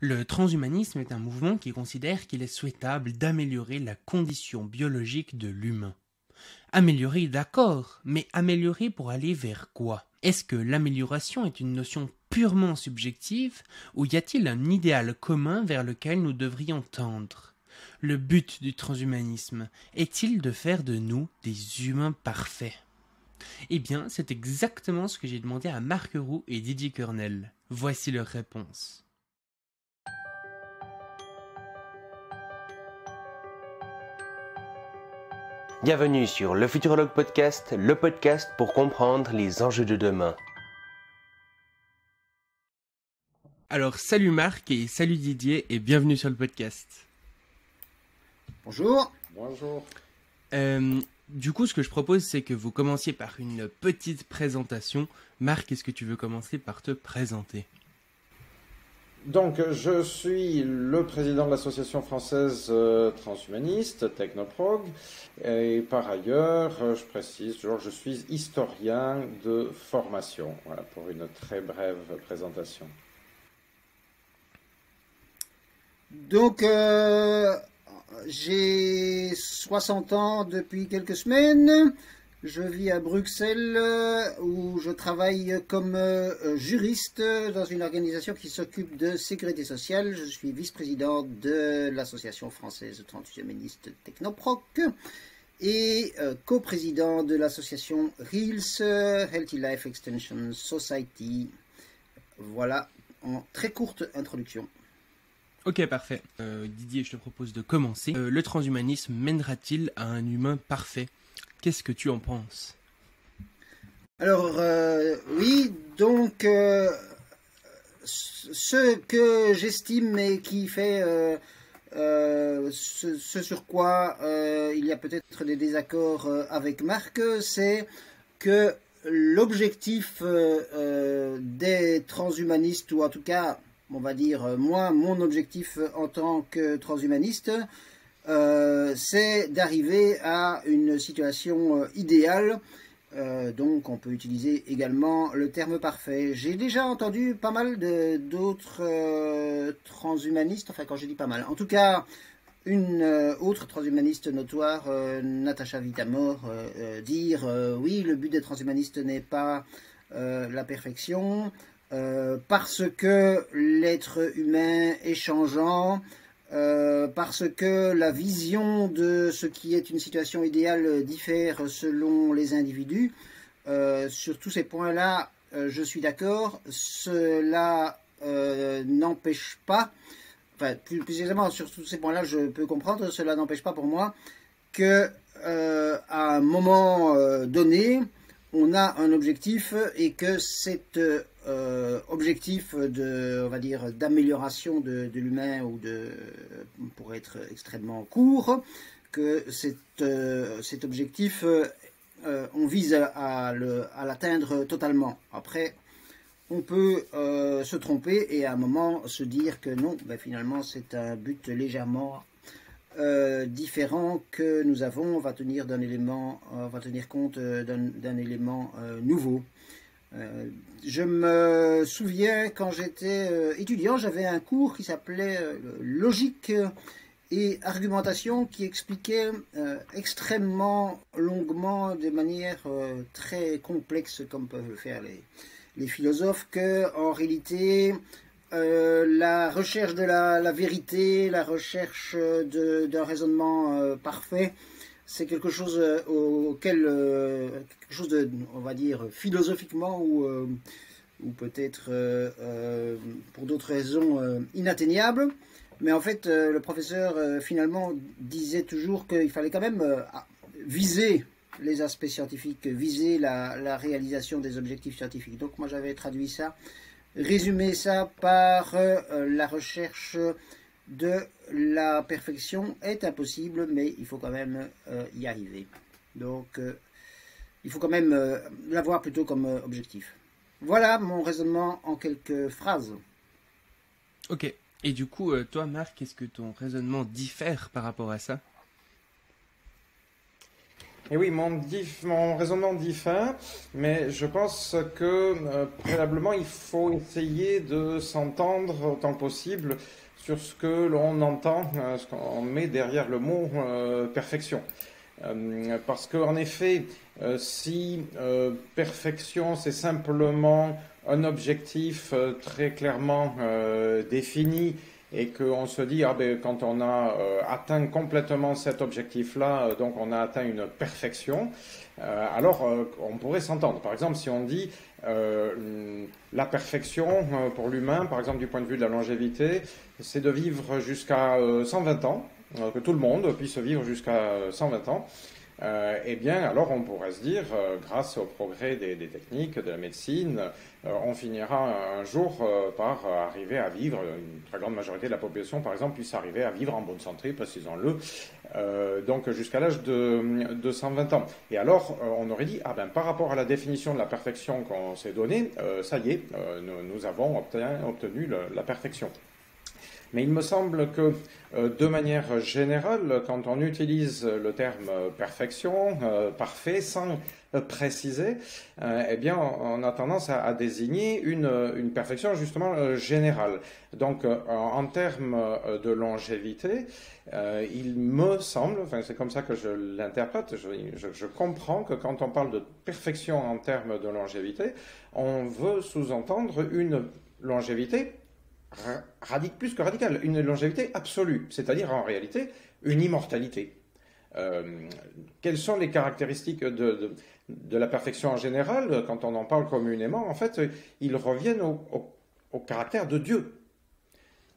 Le transhumanisme est un mouvement qui considère qu'il est souhaitable d'améliorer la condition biologique de l'humain. Améliorer, d'accord, mais améliorer pour aller vers quoi? Est-ce que l'amélioration est une notion purement subjective ou y a-t-il un idéal commun vers lequel nous devrions tendre? Le but du transhumanisme est-il de faire de nous des humains parfaits? Eh bien, c'est exactement ce que j'ai demandé à Marc Roux et Didier Kernel. Voici leurs réponses. Bienvenue sur le Futurologue Podcast, le podcast pour comprendre les enjeux de demain. Alors, salut Marc et salut Didier et bienvenue sur le podcast. Bonjour. Bonjour. Du coup, ce que je propose, c'est que vous commenciez par une petite présentation. Marc, est-ce que tu veux commencer par te présenter? Donc, je suis le président de l'association française transhumaniste, Technoprog, et par ailleurs, je précise, je suis historien de formation. Voilà, pour une très brève présentation. Donc, j'ai 60 ans depuis quelques semaines. Je vis à Bruxelles où je travaille comme juriste dans une organisation qui s'occupe de sécurité sociale. Je suis vice-président de l'association française transhumaniste Technoproc et coprésident de l'association Reels Healthy Life Extension Society. Voilà, en très courte introduction. Ok, parfait. Didier, je te propose de commencer. Le transhumanisme mènera-t-il à un humain parfait? Qu'est-ce que tu en penses? Alors, oui, donc, ce que j'estime et qui fait ce sur quoi il y a peut-être des désaccords avec Marc, c'est que l'objectif des transhumanistes, ou en tout cas, on va dire, moi, mon objectif en tant que transhumaniste, c'est d'arriver à une situation idéale. Donc on peut utiliser également le terme parfait. J'ai déjà entendu pas mal d'autres transhumanistes, enfin quand je dis pas mal, en tout cas une autre transhumaniste notoire, Natacha Vitamor, dire oui, le but des transhumanistes n'est pas la perfection, parce que l'être humain est changeant, parce que la vision de ce qui est une situation idéale diffère selon les individus. Sur tous ces points-là, je suis d'accord. Cela n'empêche pas, enfin plus exactement sur tous ces points-là, je peux comprendre. Cela n'empêche pas pour moi que à un moment donné, on a un objectif et que cet objectif on va dire, d'amélioration de l'humain ou pour être extrêmement court, que cet objectif, on vise à l'atteindre totalement. Après, on peut se tromper et à un moment se dire que non, ben finalement c'est un but légèrement différent que nous avons. On va tenir compte d'un élément nouveau. Je me souviens quand j'étais étudiant, j'avais un cours qui s'appelait logique et argumentation, qui expliquait extrêmement longuement, de manière très complexe comme peuvent le faire les philosophes, que en réalité la recherche de la vérité, la recherche d'un raisonnement parfait, c'est quelque chose auquel, quelque chose de, on va dire, philosophiquement ou peut-être pour d'autres raisons inatteignable. Mais en fait, le professeur finalement disait toujours qu'il fallait quand même viser les aspects scientifiques, viser la réalisation des objectifs scientifiques. Donc moi j'avais traduit ça, résumé ça par la recherche de la perfection est impossible, mais il faut quand même y arriver. Donc il faut quand même l'avoir plutôt comme objectif. Voilà mon raisonnement en quelques phrases. Ok. Et du coup, toi Marc, est-ce que ton raisonnement diffère par rapport à ça? Et oui, mon raisonnement diffère, mais je pense que préalablement, il faut essayer de s'entendre autant que possible sur ce que l'on entend, ce qu'on met derrière le mot perfection. Parce qu'en effet, si perfection, c'est simplement un objectif très clairement défini, et qu'on se dit, ah ben, quand on a atteint complètement cet objectif-là, donc on a atteint une perfection, alors on pourrait s'entendre. Par exemple, si on dit la perfection pour l'humain, par exemple du point de vue de la longévité, c'est de vivre jusqu'à 120 ans, que tout le monde puisse vivre jusqu'à 120 ans. Eh bien, alors on pourrait se dire, grâce au progrès des techniques, de la médecine, on finira un jour par arriver à vivre, une très grande majorité de la population, par exemple, puisse arriver à vivre en bonne santé, précisons-le, donc jusqu'à l'âge de 120 ans. Et alors, on aurait dit, ah ben, par rapport à la définition de la perfection qu'on s'est donnée, ça y est, nous avons obtenu la perfection. Mais il me semble que, de manière générale, quand on utilise le terme perfection, parfait, sans préciser, eh bien, on a tendance à désigner une perfection justement générale. Donc, en termes de longévité, il me semble, enfin, c'est comme ça que je l'interprète, je comprends que quand on parle de perfection en termes de longévité, on veut sous-entendre une longévité plus que radicale, une longévité absolue, c'est-à-dire en réalité une immortalité. Quelles sont les caractéristiques de la perfection en général? Quand on en parle communément, en fait, ils reviennent au caractère de Dieu.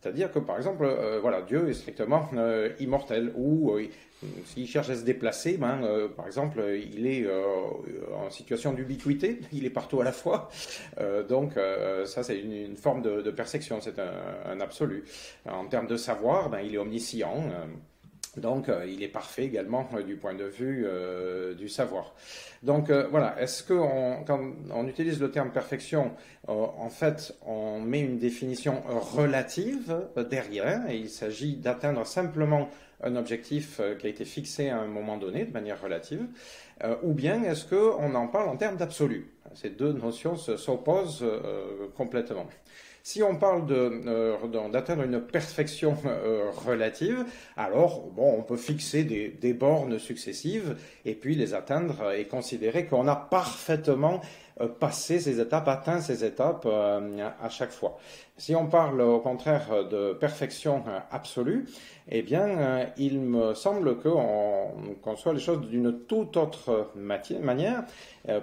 C'est-à-dire que, par exemple, voilà, Dieu est strictement immortel, ou s'il cherche à se déplacer, par exemple, il est en situation d'ubiquité, il est partout à la fois. Donc, ça, c'est une forme de perfection, c'est un absolu. En termes de savoir, il est omniscient. Donc, il est parfait également du point de vue du savoir. Donc, voilà, est-ce que quand on utilise le terme perfection, en fait, on met une définition relative derrière, et il s'agit d'atteindre simplement un objectif qui a été fixé à un moment donné, de manière relative, ou bien est-ce qu'on en parle en termes d'absolu? Ces deux notions s'opposent complètement. Si on parle d'atteindre une perfection relative, alors bon, on peut fixer des bornes successives et puis les atteindre et considérer qu'on a parfaitement passé ces étapes, atteint ces étapes à chaque fois. Si on parle au contraire de perfection absolue, eh bien, il me semble qu'on conçoit les choses d'une toute autre manière,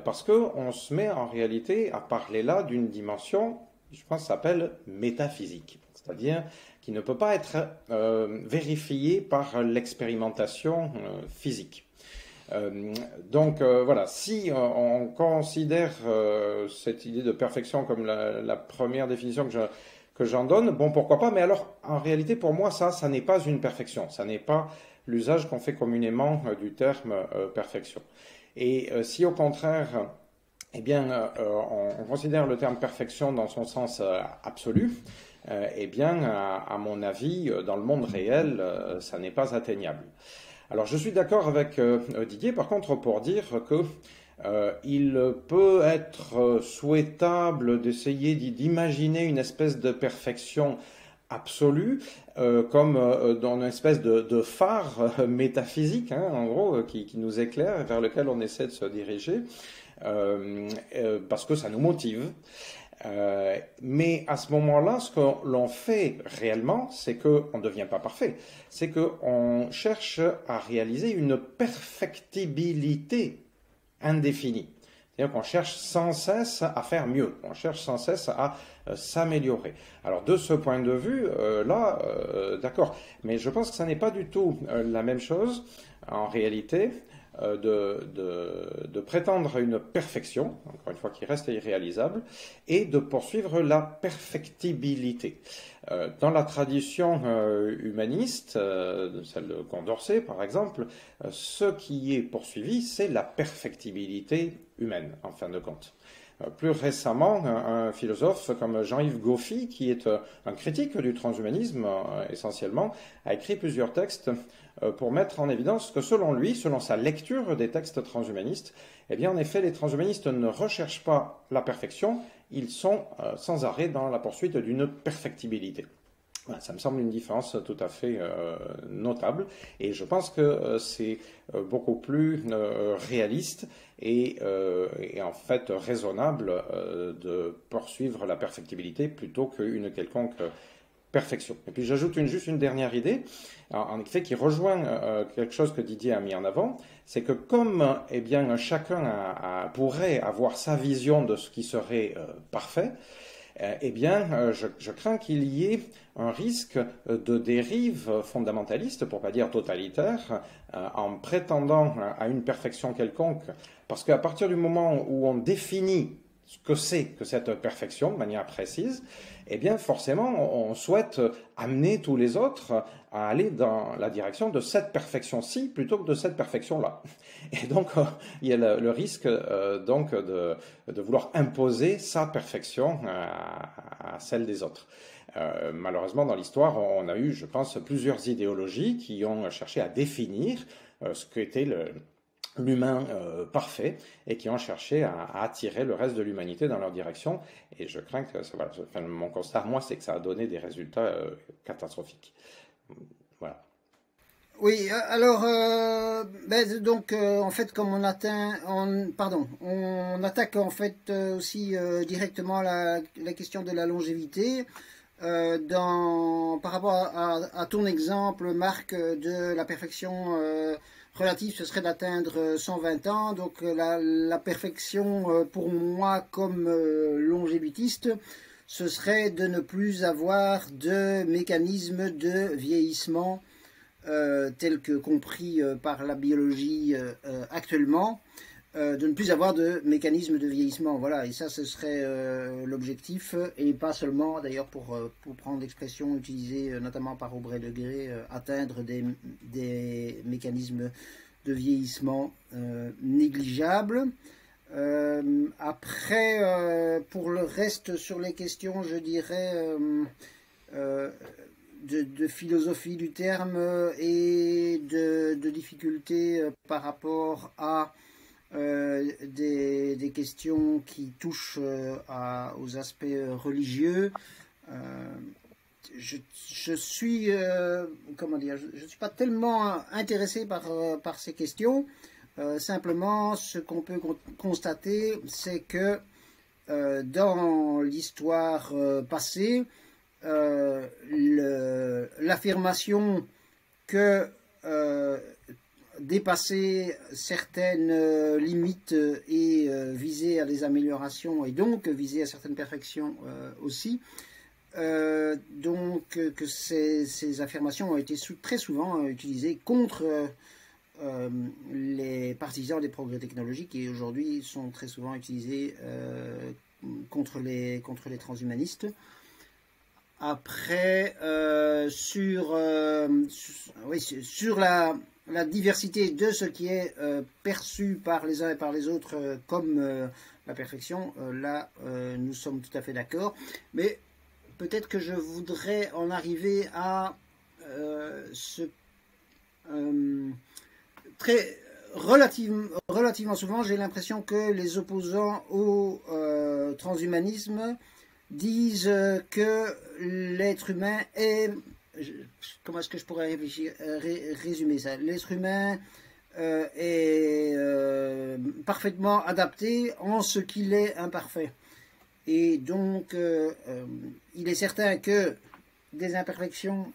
parce qu'on se met en réalité à parler là d'une dimension, je pense, que ça s'appelle métaphysique, c'est-à-dire qui ne peut pas être vérifié par l'expérimentation physique. Donc voilà, si on considère cette idée de perfection comme la première définition que j'en donne, bon, pourquoi pas, mais alors en réalité pour moi ça n'est pas une perfection, ça n'est pas l'usage qu'on fait communément du terme perfection. Et si au contraire, eh bien, on considère le terme perfection dans son sens absolu, eh bien, à mon avis, dans le monde réel, ça n'est pas atteignable. Alors, je suis d'accord avec Didier, par contre, pour dire que il peut être souhaitable d'essayer d'imaginer une espèce de perfection absolue, comme dans une espèce de phare métaphysique, en gros, qui nous éclaire et vers lequel on essaie de se diriger. Parce que ça nous motive. Mais à ce moment-là, ce que l'on fait réellement, c'est qu'on ne devient pas parfait. C'est qu'on cherche à réaliser une perfectibilité indéfinie. C'est-à-dire qu'on cherche sans cesse à faire mieux. On cherche sans cesse à s'améliorer. Alors de ce point de vue, là, d'accord. Mais je pense que ça n'est pas du tout la même chose en réalité. De prétendre une perfection, encore une fois qui reste irréalisable, et de poursuivre la perfectibilité. Dans la tradition humaniste, celle de Condorcet par exemple, ce qui est poursuivi, c'est la perfectibilité humaine, en fin de compte. Plus récemment, un philosophe comme Jean-Yves Goffy, qui est un critique du transhumanisme essentiellement, a écrit plusieurs textes pour mettre en évidence que selon lui, selon sa lecture des textes transhumanistes, eh bien en effet les transhumanistes ne recherchent pas la perfection, ils sont sans arrêt dans la poursuite d'une perfectibilité. Voilà, ça me semble une différence tout à fait notable et je pense que c'est beaucoup plus réaliste et en fait raisonnable de poursuivre la perfectibilité plutôt qu'une quelconque perfection. Et puis j'ajoute juste une dernière idée, en effet qui rejoint quelque chose que Didier a mis en avant, c'est que comme eh bien, chacun pourrait avoir sa vision de ce qui serait parfait, eh bien, je crains qu'il y ait un risque de dérive fondamentaliste, pour ne pas dire totalitaire, en prétendant à une perfection quelconque. Parce qu'à partir du moment où on définit ce que c'est que cette perfection de manière précise, eh bien, forcément, on souhaite amener tous les autres à aller dans la direction de cette perfection-ci plutôt que de cette perfection-là. Et donc, il y a le risque donc de vouloir imposer sa perfection à celle des autres. Malheureusement, dans l'histoire, on a eu, je pense, plusieurs idéologies qui ont cherché à définir ce qu'était l'humain parfait et qui ont cherché à attirer le reste de l'humanité dans leur direction. Et je crains que, voilà, mon constat, moi, c'est que ça a donné des résultats catastrophiques. Voilà. Oui, alors, donc, en fait, comme on attaque en fait aussi directement la question de la longévité. Par rapport à ton exemple, Marc, de la perfection relative, ce serait d'atteindre 120 ans. Donc la perfection, pour moi, comme longévitiste, ce serait de ne plus avoir de mécanisme de vieillissement tel que compris par la biologie actuellement. De ne plus avoir de mécanisme de vieillissement. Voilà, et ça, ce serait l'objectif, et pas seulement, d'ailleurs, pour prendre l'expression utilisée notamment par Aubrey de Grey, atteindre des mécanismes de vieillissement négligeables. Après, pour le reste, sur les questions, je dirais, de philosophie du terme et de difficultés par rapport à des questions qui touchent aux aspects religieux. Je suis, comment dire, je ne suis pas tellement intéressé par ces questions. Simplement, ce qu'on peut constater, c'est que dans l'histoire passée, l'affirmation que dépasser certaines limites et viser à des améliorations et donc viser à certaines perfections aussi. Donc que ces affirmations ont été très souvent utilisées contre les partisans des progrès technologiques et aujourd'hui sont très souvent utilisées contre les transhumanistes. Après, sur la diversité de ce qui est perçu par les uns et par les autres comme la perfection, là, nous sommes tout à fait d'accord. Mais peut-être que je voudrais en arriver à relativement souvent, j'ai l'impression que les opposants au transhumanisme disent que l'être humain est... Comment est-ce que je pourrais résumer ça? L'être humain est parfaitement adapté en ce qu'il est imparfait. Et donc, il est certain que des imperfections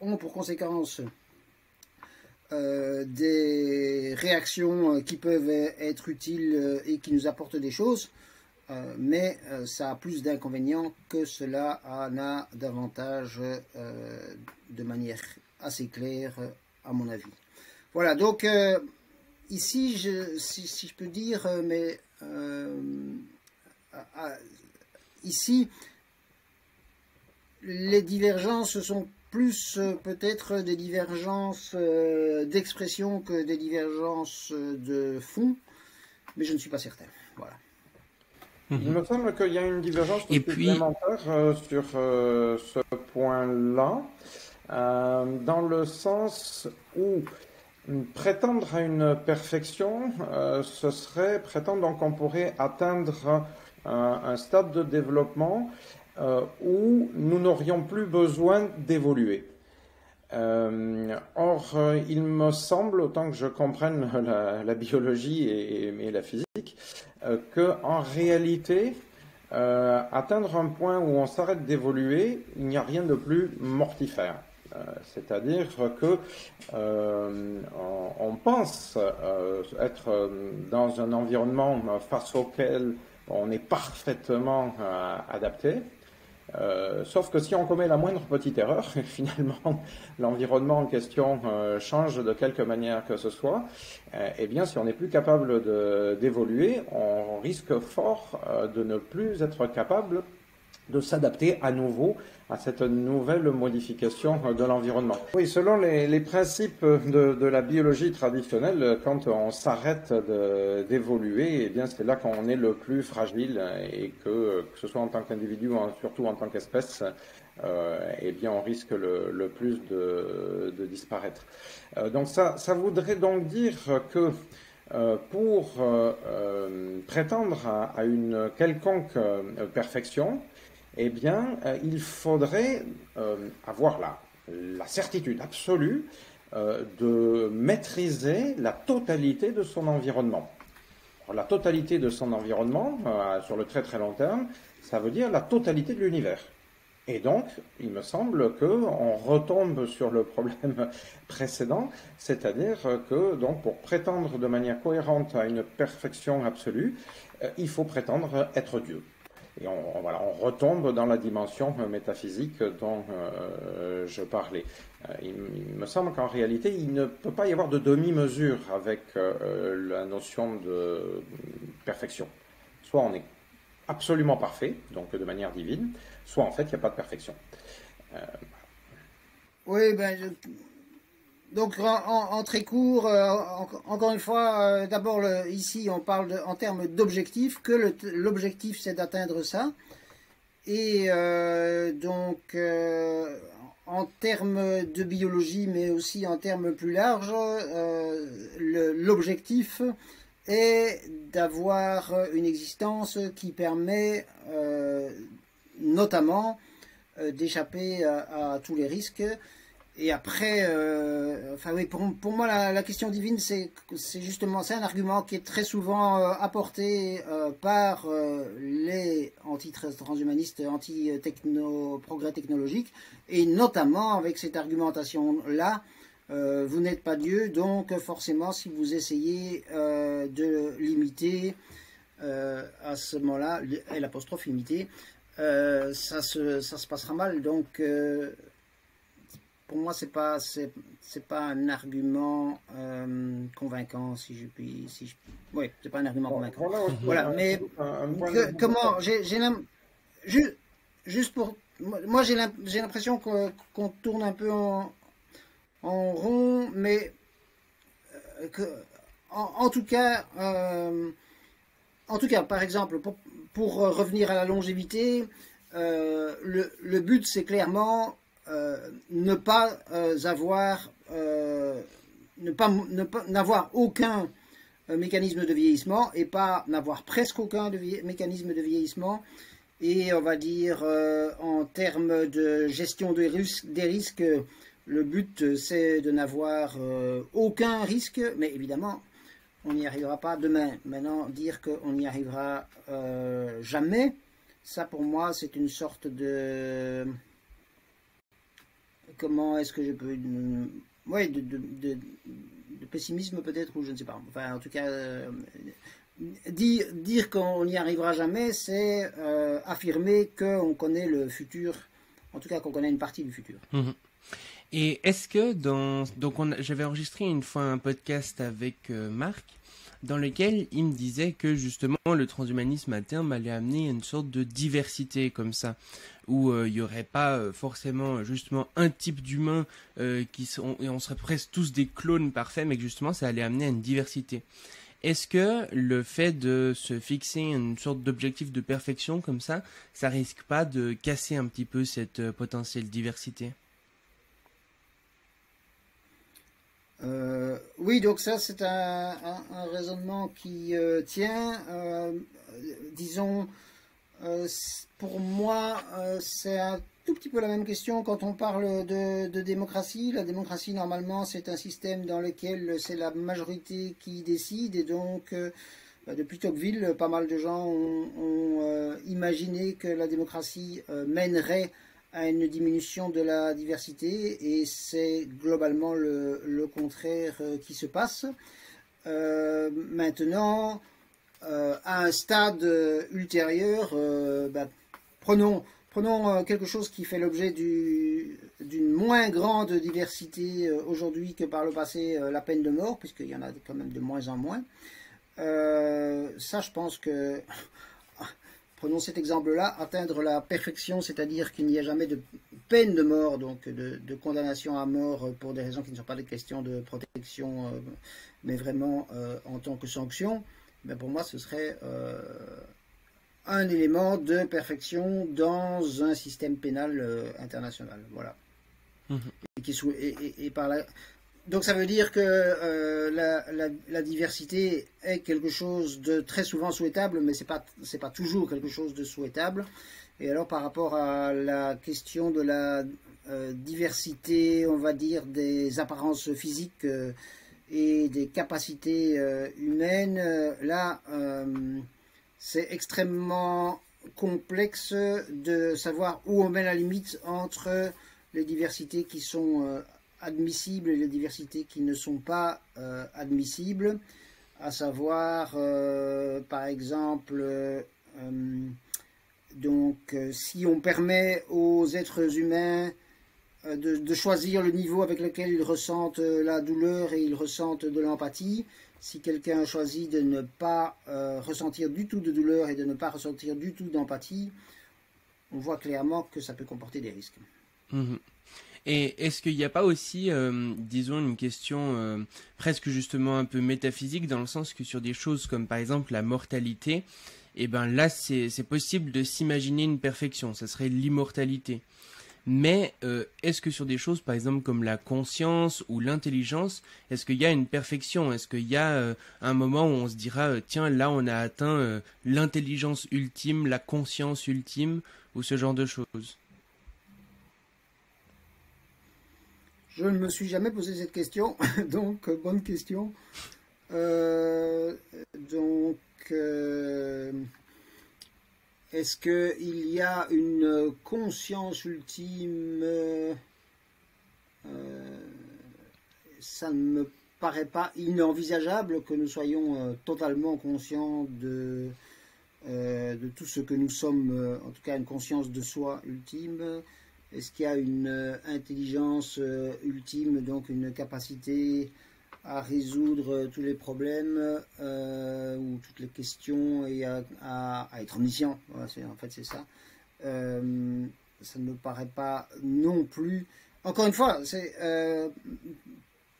ont pour conséquence des réactions qui peuvent être utiles et qui nous apportent des choses. Mais ça a plus d'inconvénients que cela en a davantage de manière assez claire, à mon avis. Voilà, donc ici, si je peux dire, mais ici, les divergences sont plus peut-être des divergences d'expression que des divergences de fond, mais je ne suis pas certain. Voilà. Il me semble qu'il y a une divergence supplémentaire sur ce point-là, dans le sens où prétendre à une perfection, ce serait prétendre donc qu'on pourrait atteindre un stade de développement où nous n'aurions plus besoin d'évoluer. Or, il me semble, autant que je comprenne la biologie et la physique, qu'en réalité, atteindre un point où on s'arrête d'évoluer, il n'y a rien de plus mortifère. C'est-à-dire que on pense être dans un environnement face auquel on est parfaitement adapté. Sauf que si on commet la moindre petite erreur, finalement, l'environnement en question change de quelque manière que ce soit, eh bien, si on n'est plus capable d'évoluer, on risque fort de ne plus être capable de s'adapter à nouveau à cette nouvelle modification de l'environnement. Oui, selon les principes de la biologie traditionnelle, quand on s'arrête d'évoluer, eh bien c'est là qu'on est le plus fragile et que ce soit en tant qu'individu ou surtout en tant qu'espèce, eh bien on risque le plus de disparaître. Donc ça voudrait donc dire que pour prétendre à une quelconque perfection, eh bien, il faudrait avoir la certitude absolue de maîtriser la totalité de son environnement. Alors, la totalité de son environnement, sur le très très long terme, ça veut dire la totalité de l'univers. Et donc, il me semble qu'on retombe sur le problème précédent, c'est-à-dire que donc, pour prétendre de manière cohérente à une perfection absolue, il faut prétendre être Dieu. Et on retombe dans la dimension métaphysique dont je parlais. Il me semble qu'en réalité, il ne peut pas y avoir de demi-mesure avec la notion de perfection. Soit on est absolument parfait, donc de manière divine, soit en fait, il n'y a pas de perfection. Oui, donc en très court, encore une fois, d'abord ici on parle en termes d'objectifs, que l'objectif c'est d'atteindre ça, et donc en termes de biologie, mais aussi en termes plus larges, l'objectif est d'avoir une existence qui permet notamment d'échapper à tous les risques. Et après, enfin oui, pour moi la question divine, c'est justement, c'est un argument qui est très souvent apporté par les anti-transhumanistes, anti-progrès technologique, et notamment avec cette argumentation-là, vous n'êtes pas Dieu, donc forcément si vous essayez de l'imiter, à ce moment-là, l'apostrophe limiter, ça se passera mal, donc pour moi, c'est pas un argument convaincant, si je puis. Oui, c'est pas un argument convaincant. Voilà, mais comment juste pour moi, j'ai l'impression qu'on tourne un peu en rond, mais en tout cas, par exemple, pour revenir à la longévité, le but c'est clairement ne pas n'avoir aucun mécanisme de vieillissement, et pas n'avoir presque aucun mécanisme de vieillissement, et on va dire en termes de gestion des risques, le but c'est de n'avoir aucun risque, mais évidemment on n'y arrivera pas demain. Maintenant, dire qu'on n'y arrivera jamais, ça pour moi c'est une sorte de... Comment est-ce que je peux... Oui, de pessimisme peut-être, ou je ne sais pas. Enfin, en tout cas, dire qu'on n'y arrivera jamais, c'est affirmer qu'on connaît le futur, en tout cas qu'on connaît une partie du futur. Mmh. Et est-ce que j'avais enregistré une fois un podcast avec Marc, dans lequel il me disait que justement le transhumanisme à terme allait amener une sorte de diversité comme ça, où il n'y aurait pas forcément justement un type d'humain et on serait presque tous des clones parfaits, mais que justement ça allait amener à une diversité. Est-ce que le fait de se fixer une sorte d'objectif de perfection comme ça risque pas de casser un petit peu cette potentielle diversité? Oui, donc ça c'est un raisonnement qui tient. Disons, pour moi, c'est un tout petit peu la même question quand on parle de démocratie. La démocratie, normalement, c'est un système dans lequel c'est la majorité qui décide. Et donc, depuis Tocqueville, pas mal de gens ont imaginé que la démocratie mènerait à une diminution de la diversité. Et c'est globalement le contraire qui se passe. Maintenant, à un stade ultérieur, prenons quelque chose qui fait l'objet d'une moins grande diversité aujourd'hui que par le passé, la peine de mort, puisqu'il y en a quand même de moins en moins. Ça, je pense que, prenons cet exemple-là, atteindre la perfection, c'est-à-dire qu'il n'y a jamais de peine de mort, donc de condamnation à mort pour des raisons qui ne sont pas des questions de protection, mais vraiment en tant que sanction, ben pour moi, ce serait un élément de perfection dans un système pénal international. Voilà. Et par là... Donc ça veut dire que la diversité est quelque chose de très souvent souhaitable, mais c'est pas toujours quelque chose de souhaitable. Et alors par rapport à la question de la diversité, on va dire, des apparences physiques et des capacités humaines, là... c'est extrêmement complexe de savoir où on met la limite entre les diversités qui sont admissibles et les diversités qui ne sont pas admissibles, à savoir par exemple si on permet aux êtres humains de choisir le niveau avec lequel ils ressentent la douleur et ils ressentent de l'empathie. Si quelqu'un choisit de ne pas ressentir du tout de douleur et de ne pas ressentir du tout d'empathie, on voit clairement que ça peut comporter des risques. Et est-ce qu'il n'y a pas aussi, disons, une question presque justement un peu métaphysique, dans le sens que sur des choses comme par exemple la mortalité, et ben là c'est possible de s'imaginer une perfection, ça serait l'immortalité. Mais est-ce que sur des choses, par exemple, comme la conscience ou l'intelligence, est-ce qu'il y a une perfection? Est-ce qu'il y a un moment où on se dira, tiens, là, on a atteint l'intelligence ultime, la conscience ultime, ou ce genre de choses? Je ne me suis jamais posé cette question, donc bonne question. Est-ce qu'il y a une conscience ultime? Ça ne me paraît pas inenvisageable que nous soyons totalement conscients de tout ce que nous sommes, en tout cas une conscience de soi ultime. Est-ce qu'il y a une intelligence ultime, donc une capacité à résoudre tous les problèmes ou toutes les questions et à être omniscient? Voilà, en fait, c'est ça. Ça ne me paraît pas non plus. Encore une fois, c'est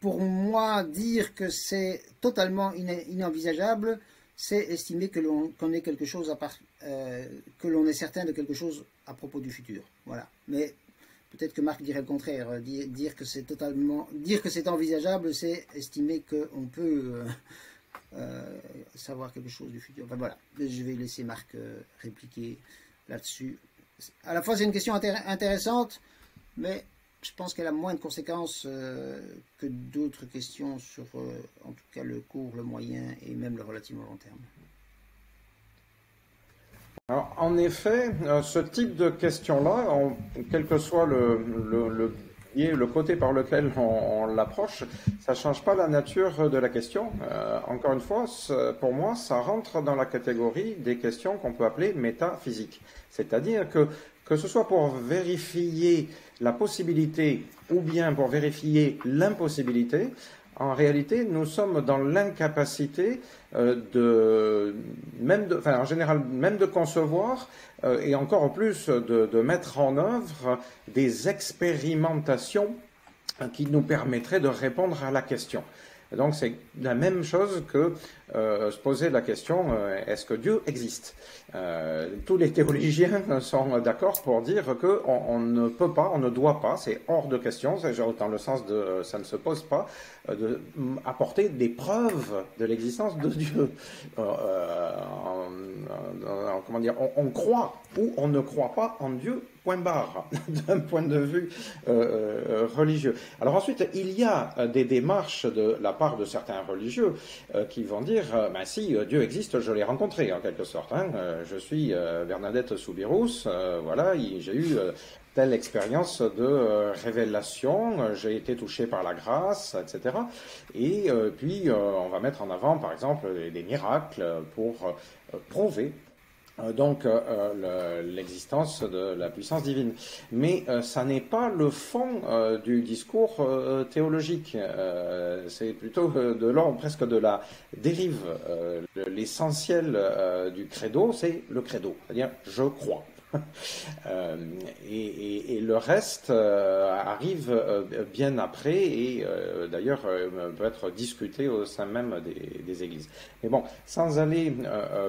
pour moi dire que c'est totalement inenvisageable, c'est estimer que qu'on ait quelque chose que l'on est certain de quelque chose à propos du futur. Voilà. Mais peut-être que Marc dirait le contraire. Dire que c'est envisageable, c'est estimer qu'on peut savoir quelque chose du futur. Enfin voilà. Je vais laisser Marc répliquer là-dessus. À la fois, c'est une question intéressante, mais je pense qu'elle a moins de conséquences que d'autres questions sur, en tout cas, le court, le moyen et même le relativement long terme. Alors, en effet, ce type de questions-là, quel que soit le côté par lequel on l'approche, ça ne change pas la nature de la question. Encore une fois, pour moi, ça rentre dans la catégorie des questions qu'on peut appeler métaphysiques. C'est-à-dire que ce soit pour vérifier la possibilité ou bien pour vérifier l'impossibilité, en réalité, nous sommes dans l'incapacité en général, même de concevoir et encore plus de mettre en œuvre des expérimentations qui nous permettraient de répondre à la question. Et donc c'est la même chose que se poser la question est-ce que Dieu existe? Tous les théologiens sont d'accord pour dire que on ne peut pas, on ne doit pas, c'est hors de question, c'est dans le sens de ça ne se pose pas, de apporter des preuves de l'existence de Dieu. Comment dire, on croit ou on ne croit pas en Dieu, point barre, d'un point de vue religieux. Alors ensuite, il y a des démarches de la part de certains religieux qui vont dire, ben si Dieu existe, je l'ai rencontré en quelque sorte. Hein, je suis Bernadette Soubirous, voilà, j'ai eu telle expérience de révélation, j'ai été touché par la grâce, etc. Et puis on va mettre en avant, par exemple, des miracles pour prouver donc l'existence de la puissance divine. Mais ça n'est pas le fond du discours théologique. C'est plutôt de l'ordre presque de la dérive. L'essentiel du credo, c'est le credo, c'est-à-dire je crois. Et le reste arrive bien après et d'ailleurs peut être discuté au sein même des églises. Mais bon, sans aller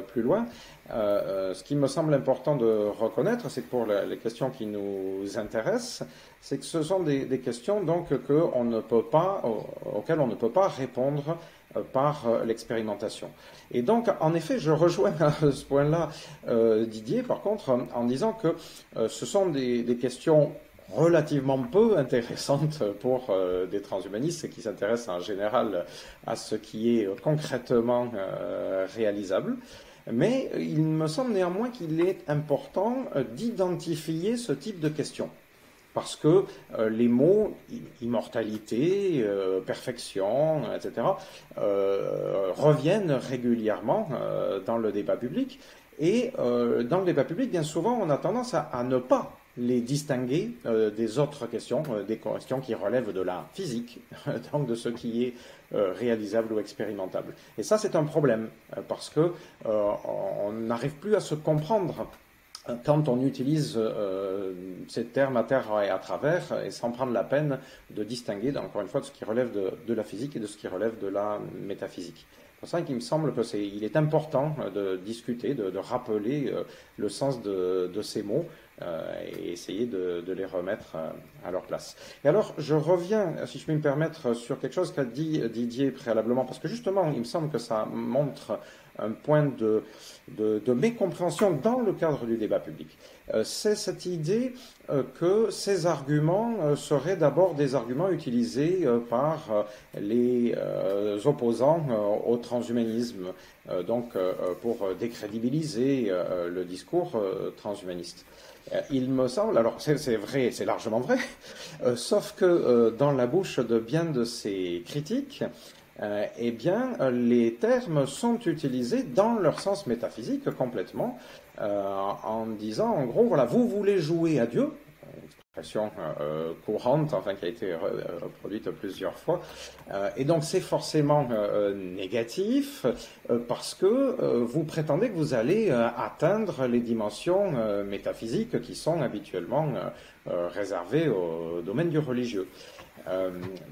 plus loin, ce qui me semble important de reconnaître, c'est que pour les questions qui nous intéressent, c'est que ce sont des questions donc qu'on ne peut pas, auxquelles on ne peut pas répondre par l'expérimentation. Et donc, en effet, je rejoins à ce point-là Didier, par contre, en disant que ce sont des questions relativement peu intéressantes pour des transhumanistes qui s'intéressent en général à ce qui est concrètement réalisable. Mais il me semble néanmoins qu'il est important d'identifier ce type de questions. Parce que les mots immortalité, perfection, etc., reviennent régulièrement dans le débat public. Et dans le débat public, bien souvent, on a tendance à ne pas les distinguer des autres questions, des questions qui relèvent de la physique, donc de ce qui est réalisable ou expérimentable. Et ça, c'est un problème, parce que on n'arrive plus à se comprendre quand on utilise ces termes à terre et à travers, et sans prendre la peine de distinguer, encore une fois, de ce qui relève de la physique et de ce qui relève de la métaphysique. C'est pour ça qu'il me semble qu'il est important de discuter, de rappeler le sens de ces mots et essayer de les remettre à leur place. Et alors, je reviens, si je puis me permettre, sur quelque chose qu'a dit Didier préalablement, parce que justement, il me semble que ça montre un point de mécompréhension dans le cadre du débat public. C'est cette idée que ces arguments seraient d'abord des arguments utilisés par les opposants au transhumanisme, donc pour décrédibiliser le discours transhumaniste. Il me semble, alors c'est vrai, c'est largement vrai, sauf que dans la bouche de bien de ces critiques, eh bien, les termes sont utilisés dans leur sens métaphysique complètement, en disant, en gros, voilà, vous voulez jouer à Dieu, expression courante, enfin qui a été reproduite plusieurs fois, et donc c'est forcément négatif parce que vous prétendez que vous allez atteindre les dimensions métaphysiques qui sont habituellement réservées au domaine du religieux.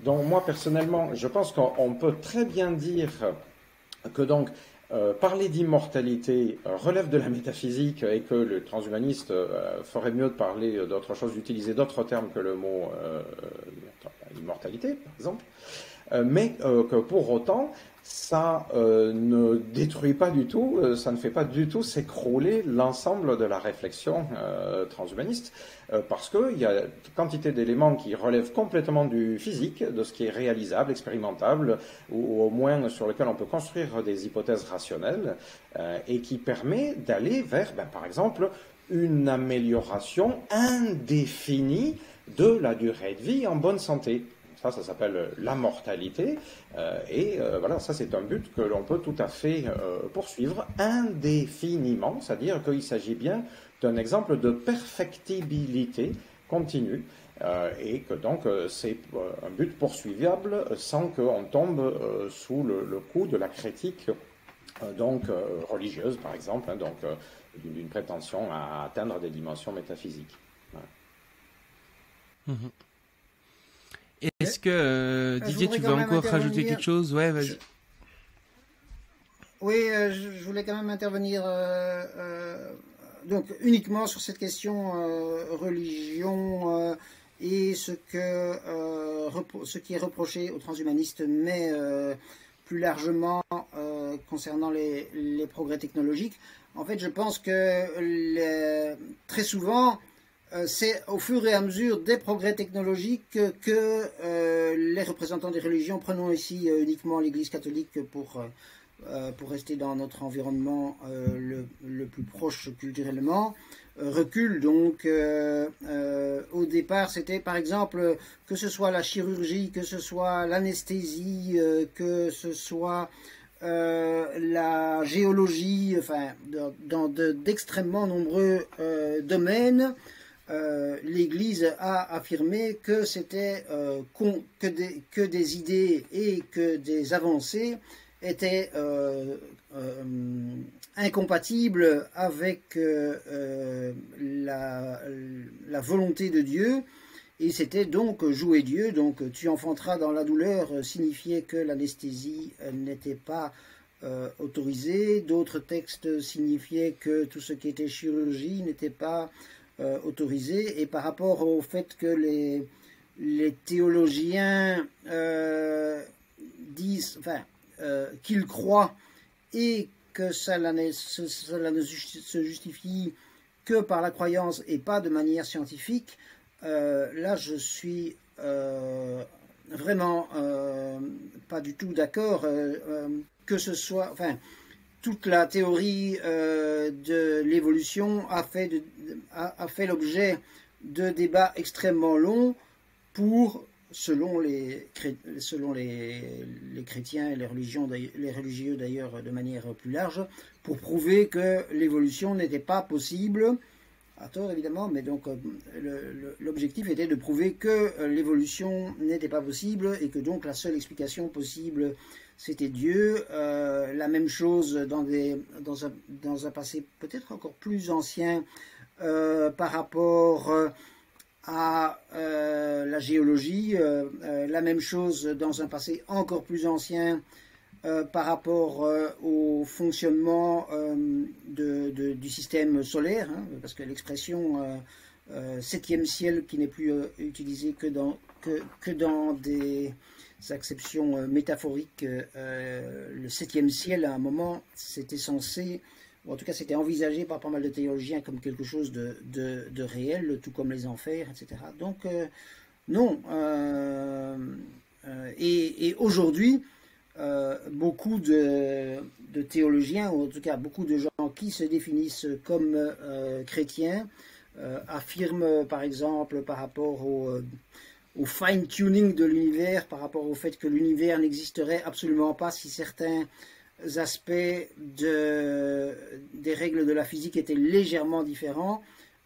Donc moi personnellement, je pense qu'on peut très bien dire que donc parler d'immortalité relève de la métaphysique et que le transhumaniste ferait mieux de parler d'autre chose, d'utiliser d'autres termes que le mot immortalité, par exemple, mais que pour autant, ça ne détruit pas du tout, ça ne fait pas du tout s'écrouler l'ensemble de la réflexion transhumaniste, parce qu'il y a quantité d'éléments qui relèvent complètement du physique, de ce qui est réalisable, expérimentable, ou au moins sur lequel on peut construire des hypothèses rationnelles, et qui permet d'aller vers, par exemple, une amélioration indéfinie de la durée de vie en bonne santé. Ça s'appelle la mortalité, et voilà, ça c'est un but que l'on peut tout à fait poursuivre indéfiniment, c'est-à-dire qu'il s'agit bien d'un exemple de perfectibilité continue, et que donc c'est un but poursuivable sans qu'on tombe sous le coup de la critique donc religieuse, par exemple, hein, donc d'une prétention à atteindre des dimensions métaphysiques. Voilà. Est-ce que, Didier, tu veux encore rajouter quelque chose? Ouais, vas-y. Oui, je voulais quand même intervenir donc uniquement sur cette question religion et ce qui est reproché aux transhumanistes, mais plus largement concernant les progrès technologiques. En fait, je pense que très souvent, c'est au fur et à mesure des progrès technologiques que les représentants des religions, prenons ici uniquement l'Église catholique pour rester dans notre environnement le plus proche culturellement, recule. Donc, au départ, c'était par exemple que ce soit la chirurgie, que ce soit l'anesthésie, que ce soit la géologie, enfin, dans d'extrêmement nombreux domaines, l'Église a affirmé que c'était que des idées et que des avancées étaient incompatibles avec la volonté de Dieu, et c'était donc jouer Dieu. Donc tu enfanteras dans la douleur signifiait que l'anesthésie n'était pas autorisée. D'autres textes signifiaient que tout ce qui était chirurgie n'était pas autorisé. Et par rapport au fait que les théologiens disent, enfin, qu'ils croient et que cela ne se justifie que par la croyance et pas de manière scientifique, là je suis vraiment pas du tout d'accord que ce soit, enfin, toute la théorie de l'évolution a fait l'objet de débats extrêmement longs pour, selon les chrétiens et les religieux d'ailleurs de manière plus large, pour prouver que l'évolution n'était pas possible, à tort évidemment, mais donc l'objectif était de prouver que l'évolution n'était pas possible et que donc la seule explication possible c'était Dieu. La même chose dans un passé peut-être encore plus ancien par rapport à la géologie, la même chose dans un passé encore plus ancien par rapport au fonctionnement du système solaire, hein, parce que l'expression septième ciel qui n'est plus utilisée que dans des acceptions métaphoriques, le septième ciel à un moment c'était censé, ou en tout cas c'était envisagé par pas mal de théologiens comme quelque chose de réel, tout comme les enfers, etc. Donc non, et aujourd'hui beaucoup de théologiens, ou en tout cas beaucoup de gens qui se définissent comme chrétiens, affirment par exemple par rapport au fine-tuning de l'univers, par rapport au fait que l'univers n'existerait absolument pas si certains aspects des règles de la physique étaient légèrement différents.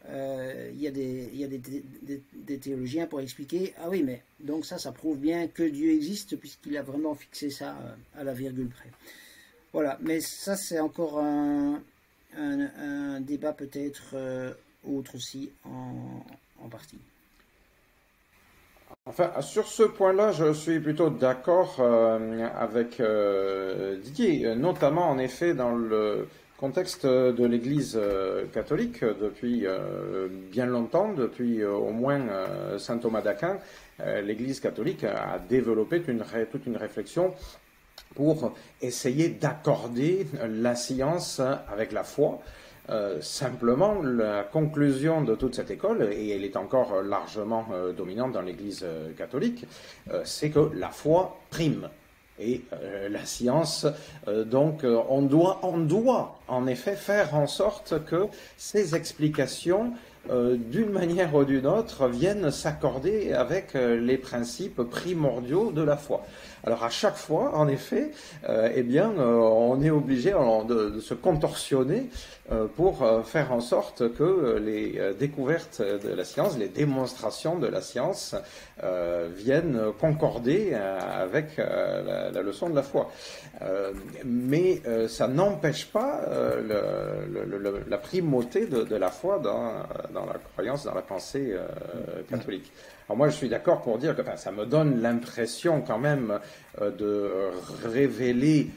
Il y a des théologiens pour expliquer, ah oui, mais donc ça prouve bien que Dieu existe puisqu'il a vraiment fixé ça à la virgule près. Voilà, mais ça c'est encore un débat peut-être autre aussi en partie. Enfin, sur ce point-là, je suis plutôt d'accord avec Didier, notamment en effet dans le contexte de l'Église catholique depuis bien longtemps, depuis au moins saint Thomas d'Aquin. L'Église catholique a développé toute une réflexion pour essayer d'accorder la science avec la foi. Simplement, la conclusion de toute cette école, et elle est encore largement dominante dans l'Église catholique, c'est que la foi prime. Et la science, donc on doit en effet faire en sorte que ces explications, d'une manière ou d'une autre, viennent s'accorder avec les principes primordiaux de la foi. Alors à chaque fois, en effet, on est obligé de se contorsionner pour faire en sorte que les découvertes de la science, les démonstrations de la science viennent concorder avec la leçon de la foi. Mais ça n'empêche pas la primauté de la foi la croyance, dans la pensée catholique. Alors moi, je suis d'accord pour dire que ça me donne l'impression quand même de révéler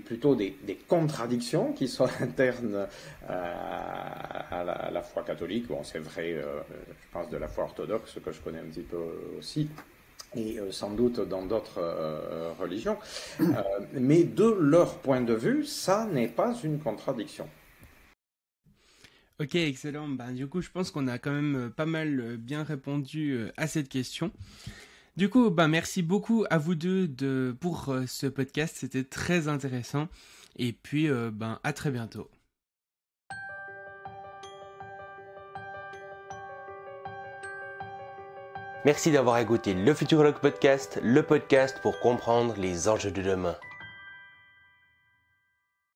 plutôt des contradictions qui sont internes à la foi catholique. Bon, c'est vrai, je pense de la foi orthodoxe, que je connais un petit peu aussi, et sans doute dans d'autres religions. Mais de leur point de vue, ça n'est pas une contradiction. Ok, excellent. Du coup, je pense qu'on a quand même pas mal bien répondu à cette question. Du coup, merci beaucoup à vous deux pour ce podcast. C'était très intéressant. Et puis, à très bientôt. Merci d'avoir écouté le Futurologue Podcast, le podcast pour comprendre les enjeux de demain.